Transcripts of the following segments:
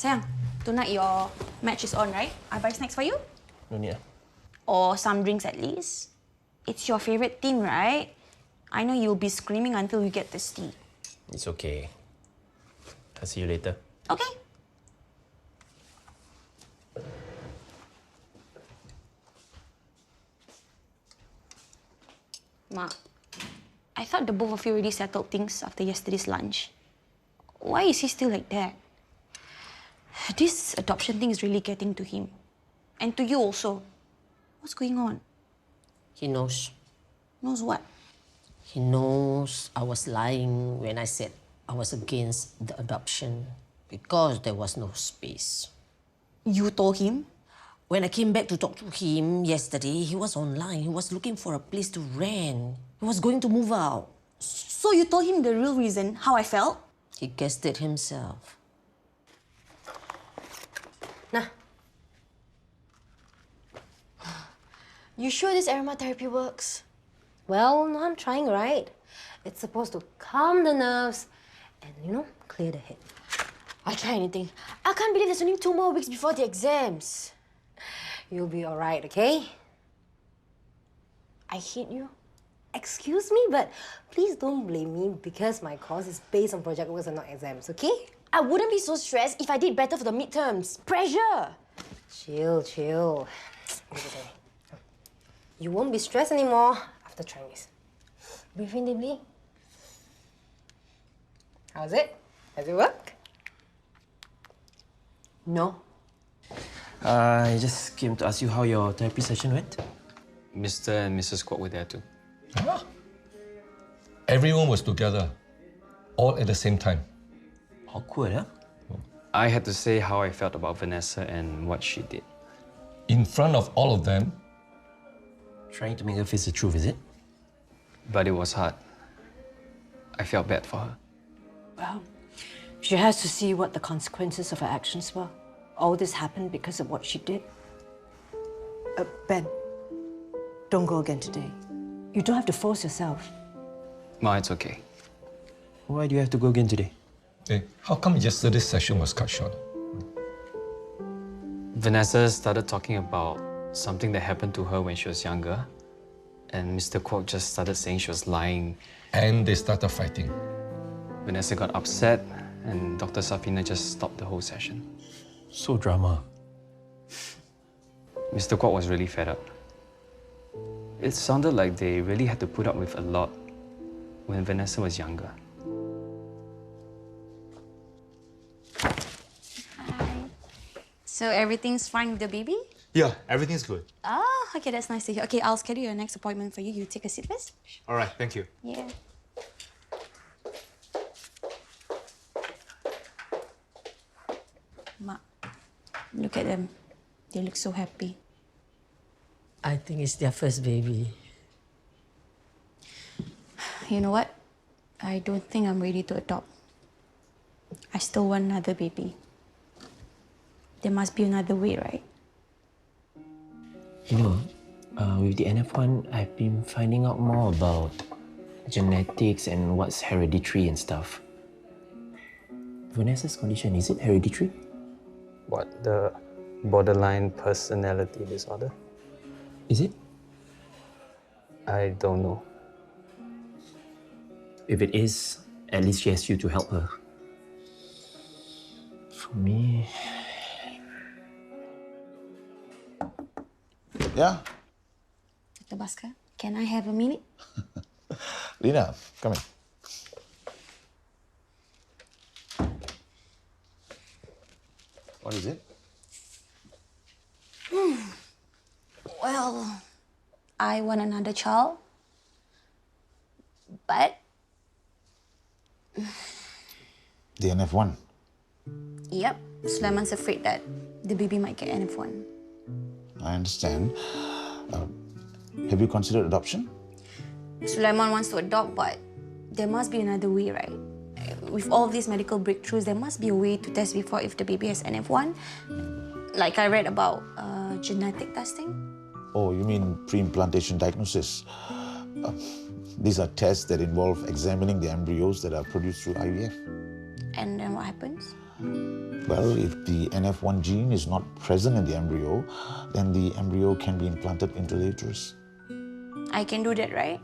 Sayang, tonight your match is on, right? I buy snacks for you? No need. Or some drinks at least. It's your favourite team, right? I know you'll be screaming until you get thirsty. It's okay. I'll see you later. Okay. Ma, I thought the both of you already settled things after yesterday's lunch. Why is he still like that? This adoption thing is really getting to him. And to you also. What's going on? He knows. Knows what? He knows I was lying when I said I was against the adoption because there was no space. You told him? When I came back to talk to him yesterday, he was online. He was looking for a place to rent. He was going to move out. So you told him the real reason, how I felt? He guessed it himself. Nah. You sure this aromatherapy works? Well, no, I'm trying, right? It's supposed to calm the nerves and, clear the head. I'll try anything. I can't believe there's only 2 more weeks before the exams. You'll be all right, okay? I hate you. Excuse me, but please don't blame me because my course is based on project works and not exams, okay? I wouldn't be so stressed if I did better for the midterms. Pressure! Chill. You won't be stressed anymore after trying this. Breathe in deeply. How's it? Does it work? No. I just came to ask you how your therapy session went. Mr. and Mrs. Kwok were there too. Huh? Everyone was together, all at the same time. Awkward, huh? I had to say how I felt about Vanessa and what she did. In front of all of them. Trying to make her face the truth, is it? But it was hard. I felt bad for her. Well, she has to see what the consequences of her actions were. All this happened because of what she did. Ben, don't go again today. You don't have to force yourself. Ma, it's okay. Why do you have to go again today? Hey, how come yesterday's session was cut short? Vanessa started talking about something that happened to her when she was younger. And Mr. Kwok just started saying she was lying. And they started fighting. Vanessa got upset and Dr. Safina just stopped the whole session. So drama. Mr. Kwok was really fed up. It sounded like they really had to put up with a lot when Vanessa was younger. Hi. So everything's fine with the baby? Yeah, everything's good. Oh, okay, that's nice to hear. Okay, I'll schedule your next appointment for you. You take a seat first. All right, thank you. Yeah. Ma, look at them. They look so happy. I think it's their first baby. You know what? I don't think I'm ready to adopt. I still want another baby. There must be another way, right? You know, with the NF1, I've been finding out more about genetics and what's hereditary and stuff. Vanessa's condition, is it hereditary? What, the borderline personality disorder? Is it? I don't know. If it is, at least she has you to help her. For me... Yeah? Dr. Bhaskar, can I have a minute? Lena, come in. What is it? Well, I want another child. But... The NF1. Yep, Sulaiman's afraid that the baby might get NF1. I understand. Have you considered adoption? Sulaiman wants to adopt, but there must be another way, right? With all these medical breakthroughs, there must be a way to test before if the baby has NF1. Like I read about genetic testing. Oh, you mean pre-implantation diagnosis? These are tests that involve examining the embryos that are produced through IVF. And then what happens? Well, if the NF1 gene is not present in the embryo, then the embryo can be implanted into the uterus. I can do that, right?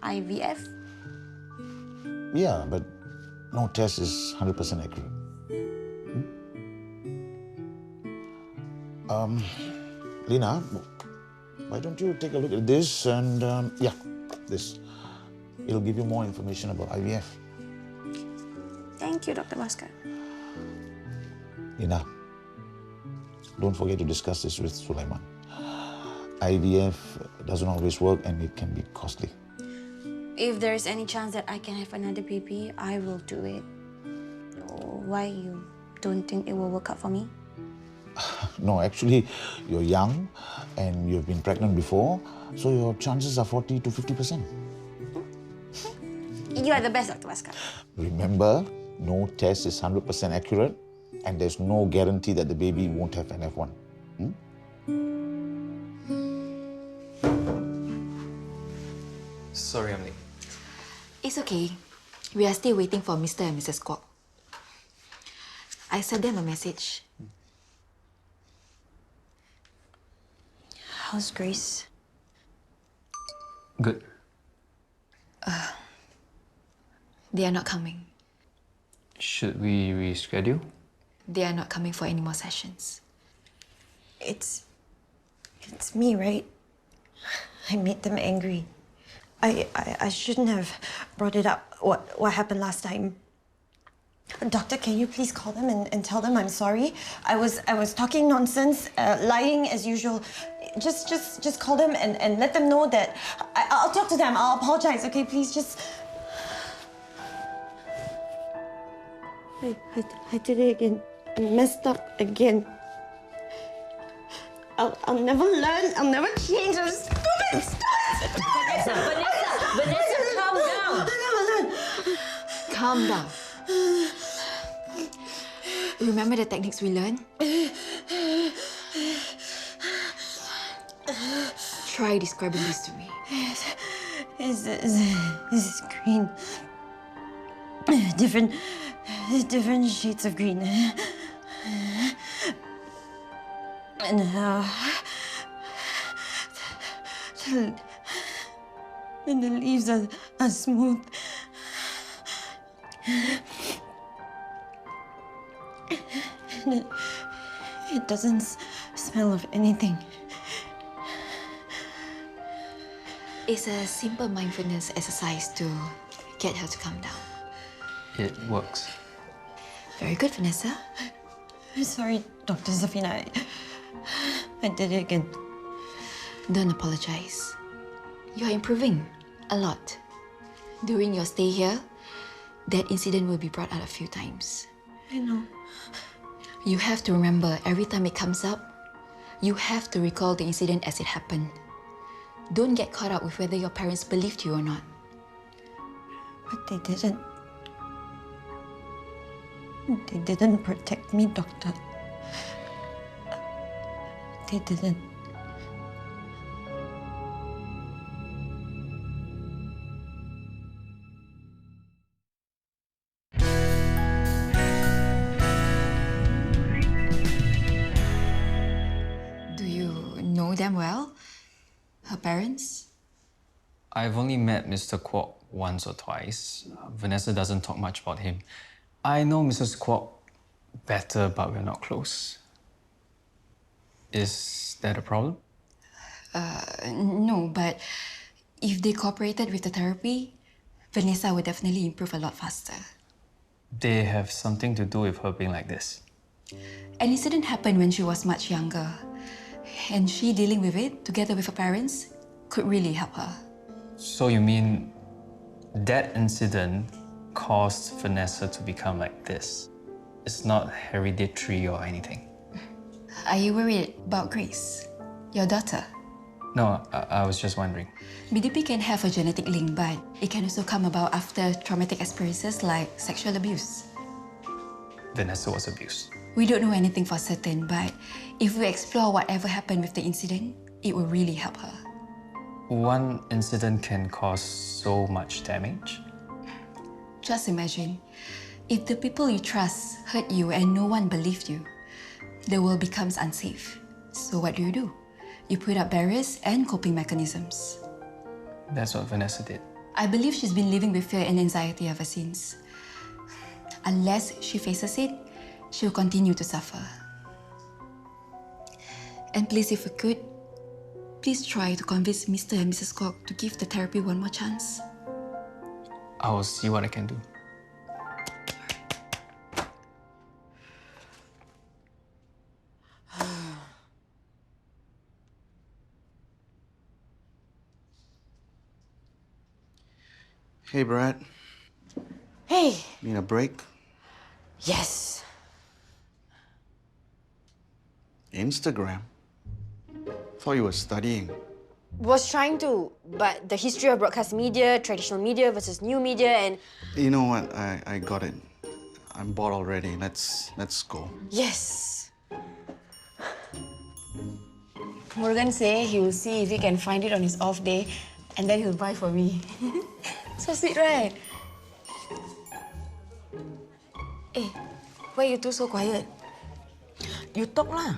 IVF? Yeah, but no test is 100% accurate. Lena, why don't you take a look at this and, yeah, this. It'll give you more information about IVF. Thank you, Dr. Bhaskar. Lena, don't forget to discuss this with Sulaiman. IVF doesn't always work and it can be costly. If there's any chance that I can have another baby, I will do it. Why you don't think it will work out for me? No, actually, you're young and you've been pregnant before, so your chances are 40 to 50%. You are the best, Dr. Bhaskar. Remember, no test is 100% accurate and there's no guarantee that the baby won't have NF1. Sorry, I'm late. It's okay. We are still waiting for Mr. and Mrs. Kwok. I sent them a message. How's Grace? Good. They are not coming. Should we reschedule? They are not coming for any more sessions. It's me, right? I made them angry. I shouldn't have brought it up, what happened last time. Doctor, can you please call them and tell them I'm sorry? I was talking nonsense, lying as usual. Just call them and let them know that I'll talk to them. I'll apologize, okay? Please just... I did it again. I messed up again. I'll never learn. I'll never change. I'm stupid. Vanessa, calm down. I'll never learn. Calm down. Remember the techniques we learned? Try describing this to me. This is green. Different shades of green. And the leaves are smooth. And it doesn't smell of anything. It's a simple mindfulness exercise to get her to calm down. It works. Very good, Vanessa. I'm sorry, Dr. Zafina. I did it again. Don't apologize. You are improving a lot. During your stay here, that incident will be brought out a few times. I know. You have to remember, every time it comes up, you have to recall the incident as it happened. Don't get caught up with whether your parents believed you or not. But they didn't. They didn't protect me, Doctor. They didn't. Do you know them well? Her parents? I've only met Mr. Kwok once or twice. Vanessa doesn't talk much about him. I know Mrs. Kwok better, but we're not close. Is that a problem? No, but if they cooperated with the therapy, Vanessa would definitely improve a lot faster. They have something to do with her being like this. An incident happened when she was much younger, and she dealing with it together with her parents could really help her. So you mean that incident caused Vanessa to become like this? It's not hereditary or anything? Are you worried about Grace, your daughter? No, I was just wondering. BDP can have a genetic link, but it can also come about after traumatic experiences like sexual abuse. Vanessa was abused. We don't know anything for certain, but if we explore whatever happened with the incident, it will really help her. One incident can cause so much damage. Just imagine, If the people you trust hurt you and no one believed you, the world becomes unsafe. So what do? You put up barriers and coping mechanisms. That's what Vanessa did. I believe she's been living with fear and anxiety ever since. Unless she faces it, she'll continue to suffer. And please, if you could, please try to convince Mr. and Mrs. Kwok to give the therapy one more chance. I will see what I can do. Hey, Brad. Hey. Need a break? Yes. Instagram? Thought you were studying. Was trying to, but the history of broadcast media, traditional media versus new media, and... You know what? I got it. I'm bored already. Let's go. Yes. Morgan say he will see if he can find it on his off day, and then he'll buy for me. So sweet, right? Eh, why you two so quiet? You talk lah.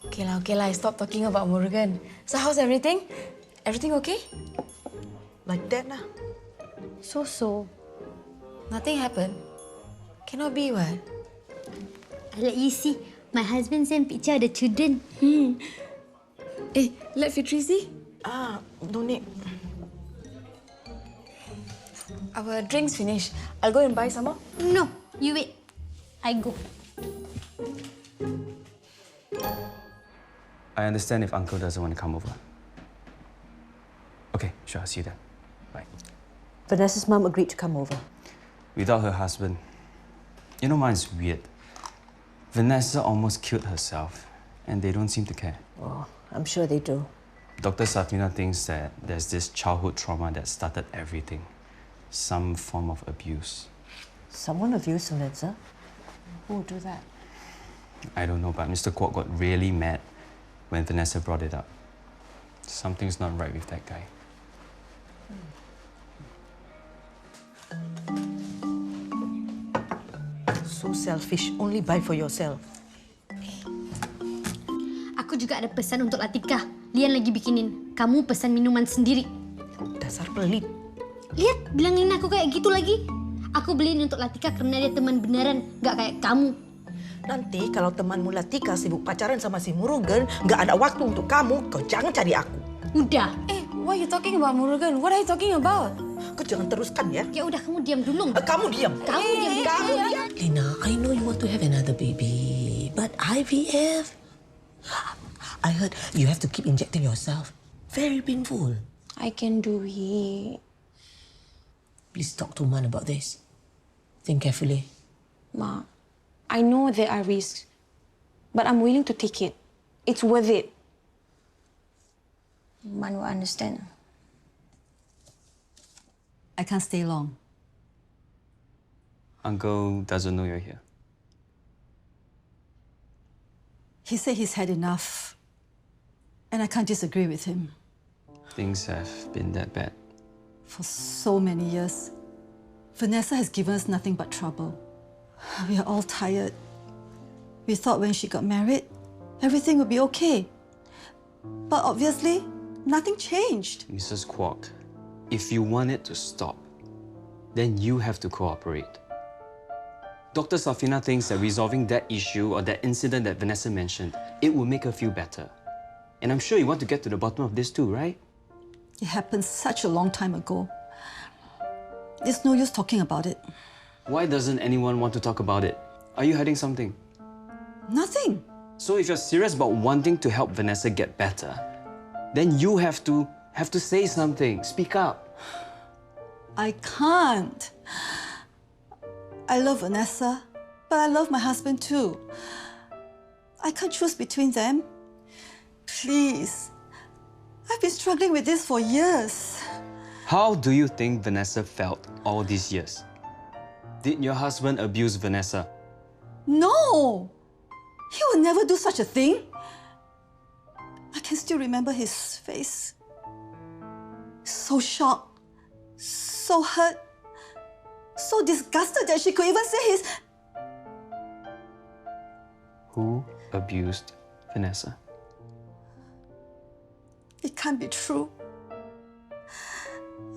Okay lah, I stopped talking about Morgan. So how's everything? Everything okay? Like that lah. So. Nothing happened? Cannot be, what? I let you see. My husband sent picture of the children. Eh, let Fitri see. No need. Our drinks finished. I'll go and buy some more. No, you wait. I go. I understand if Uncle doesn't want to come over. Okay, sure, I'll see you then. Bye. Vanessa's mum agreed to come over. Without her husband. You know, mine's weird. Vanessa almost killed herself, and they don't seem to care. Oh, I'm sure they do. Dr. Safina thinks that there's this childhood trauma that started everything. Some form of abuse. Someone abused Vanessa? Who would do that? I don't know, but Mr. Kwok got really mad when Vanessa brought it up. Something's not right with that guy. So selfish. Only buy for yourself. Aku juga ada pesan untuk Latika. Lian lagi bikinin. Kamu pesan minuman sendiri. Dasar pelit. Lihat, bilangin aku kayak gitu lagi. Aku beliin untuk Latika karena dia teman beneran, nggak kayak kamu. Nanti kalau temanmu Latika sibuk pacaran sama si Murugan, nggak ada waktu untuk kamu, kau jangan cari aku. Udah. Eh, why are you talking about Murugan? What are you talking about? Kau jangan teruskan ya. Ya udah, kamu diam dulu. Kamu diam. Kamu diam. Kamu diam. Lina, I know you want to have another baby, but IVF? I heard you have to keep injecting yourself. Very painful. I can do it. Please talk to Man about this. Think carefully. Ma, I know there are risks, but I'm willing to take it. It's worth it. Man will understand. I can't stay long. Uncle doesn't know you're here. He said he's had enough, and I can't disagree with him. Things have been that bad. For so many years, Vanessa has given us nothing but trouble. We are all tired. We thought when she got married, everything would be okay. But obviously, nothing changed. Mrs. Kwok, if you want it to stop, then you have to cooperate. Dr. Safina thinks that resolving that issue or that incident that Vanessa mentioned, it will make her feel better. And I'm sure you want to get to the bottom of this too, right? It happened such a long time ago. There's no use talking about it. Why doesn't anyone want to talk about it? Are you hiding something? Nothing. So if you're serious about wanting to help Vanessa get better, then you have to say something. Speak up. I can't. I love Vanessa, but I love my husband too. I can't choose between them. Please. I've been struggling with this for years. How do you think Vanessa felt all these years? Did your husband abuse Vanessa? No! He would never do such a thing. I can still remember his face. So shocked, so hurt. So disgusted that she could even say his... Who abused Vanessa? It can't be true.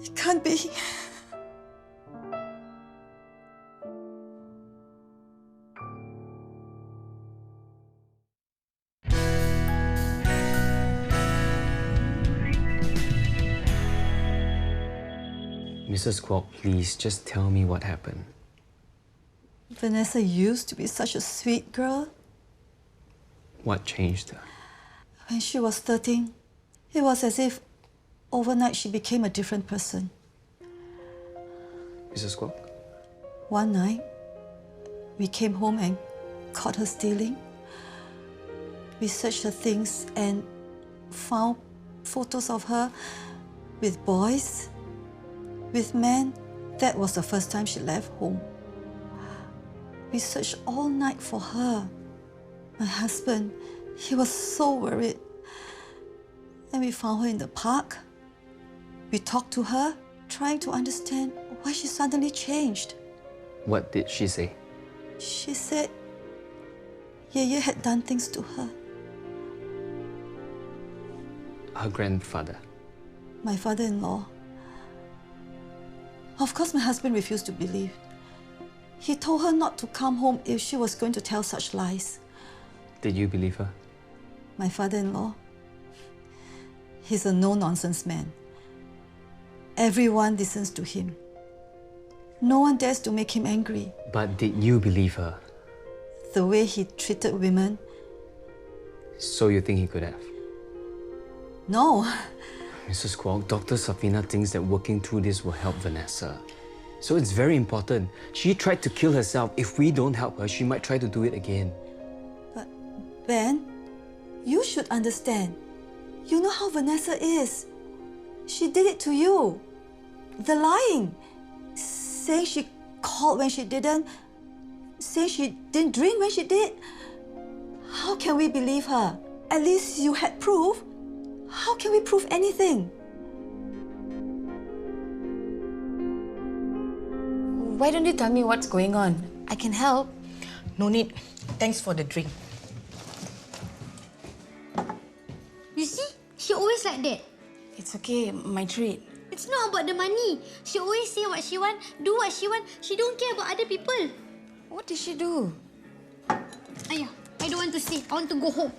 It can't be. Mrs. Kwok, please just tell me what happened. Vanessa used to be such a sweet girl. What changed her? When she was 13, it was as if overnight she became a different person. Mrs. Kwok? One night, we came home and caught her stealing. We searched her things and found photos of her with boys, with men. That was the first time she left home. We searched all night for her. My husband, he was so worried. And we found her in the park. We talked to her, trying to understand why she suddenly changed. What did she say? She said Yeye had done things to her. Her grandfather. My father-in-law. Of course, my husband refused to believe. He told her not to come home if she was going to tell such lies. Did you believe her? My father-in-law, he's a no-nonsense man. Everyone listens to him. No one dares to make him angry. But did you believe her? The way he treated women. So you think he could have? No. Mrs. Kwok, Dr. Safina thinks that working through this will help Vanessa. So it's very important. She tried to kill herself. If we don't help her, she might try to do it again. But, Ben, you should understand. You know how Vanessa is. She did it to you. The lying. Saying she called when she didn't. Saying she didn't drink when she did. How can we believe her? At least you had proof. How can we prove anything? Why don't you tell me what's going on? I can help. No need. Thanks for the drink. You see? She always like that. It's okay, my treat. It's not about the money. She always say what she want, do what she want. She don't care about other people. What did she do? Ayah, I don't want to see. I want to go home.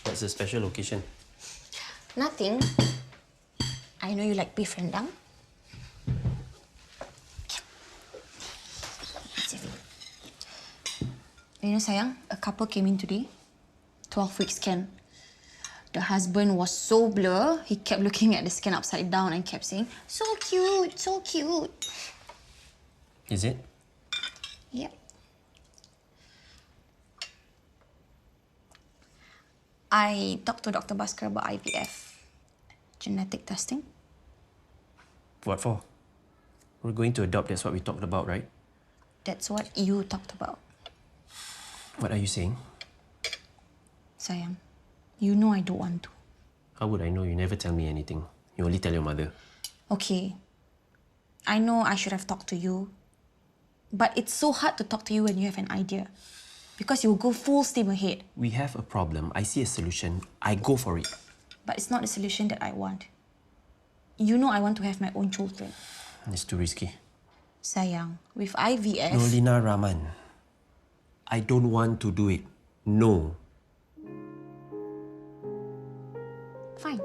What's the special occasion? Nothing. I know you like beef rendang. You know, sayang, a couple came in today. 12-week scan. The husband was so blur, he kept looking at the scan upside down and kept saying, "So cute, so cute." Is it? Yep. I talked to Dr. Bhaskar about IVF. Genetic testing. What for? We're going to adopt, that's what we talked about, right? That's what you talked about. What are you saying? Sayang, you know I don't want to. How would I know? You never tell me anything. You only tell your mother. Okay. I know I should have talked to you. But it's so hard to talk to you when you have an idea. Because you will go full steam ahead. We have a problem. I see a solution. I go for it. But it's not the solution that I want. You know I want to have my own children. It's too risky. Sayang, with IVF... Norleena Raman, I don't want to do it. No. Fine.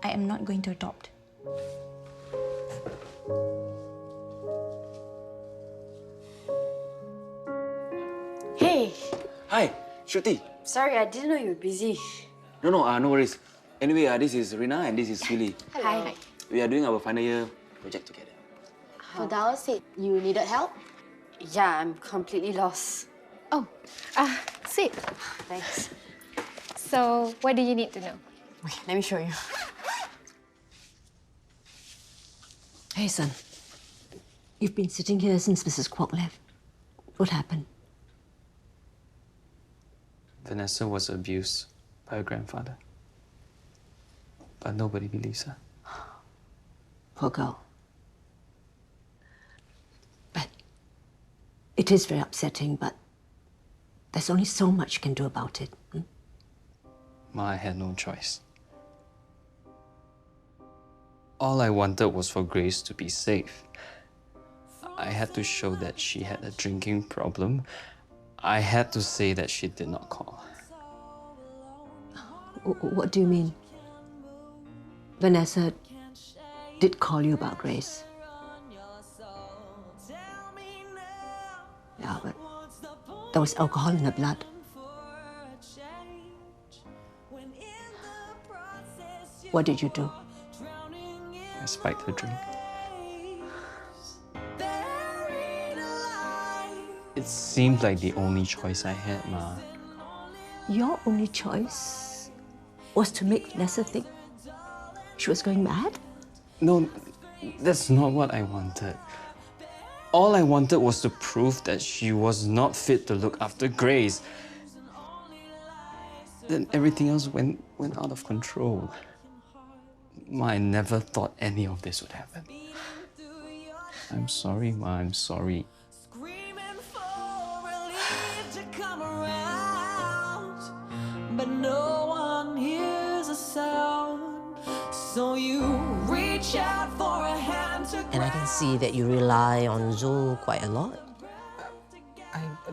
I am not going to adopt. Hey! Hi, Shruti. Sorry, I didn't know you were busy. No, no worries. Anyway, this is Rina and this is Willy. Hi. We are doing our final year project together. Fadal said you needed help? Yeah, I'm completely lost. Oh, sit. Thanks. So, what do you need to know? Okay, let me show you. Hey, son. You've been sitting here since Mrs. Kwok left. What happened? Vanessa was abused by her grandfather. but nobody believes her. Poor girl. But it is very upsetting, but there's only so much you can do about it. Ma, I had no choice. All I wanted was for Grace to be safe. I had to show that she had a drinking problem. I had to say that she did not call. What do you mean? Vanessa did call you about Grace. Yeah, but there was alcohol in her blood. What did you do? I spiked her drink. It seemed like the only choice I had, Ma. Your only choice was to make Vanessa think she was going mad? No, that's not what I wanted. All I wanted was to prove that she was not fit to look after Grace. Then everything else went out of control. Ma, I never thought any of this would happen. I'm sorry, Ma, I'm sorry. But no one hears a sound, so you reach out for a hand to And I can see that you rely on Zul quite a lot.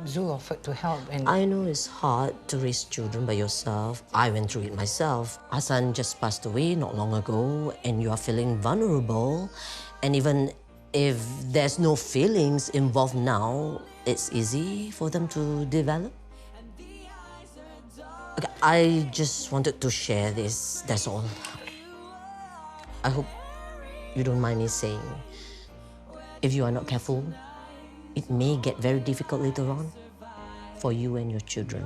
Zul offered to help and... I know it's hard to raise children by yourself. I went through it myself. Hassan just passed away not long ago and you are feeling vulnerable. And even if there's no feelings involved now, it's easy for them to develop. Okay, I just wanted to share this, that's all. I hope you don't mind me saying, if you are not careful, it may get very difficult later on for you and your children.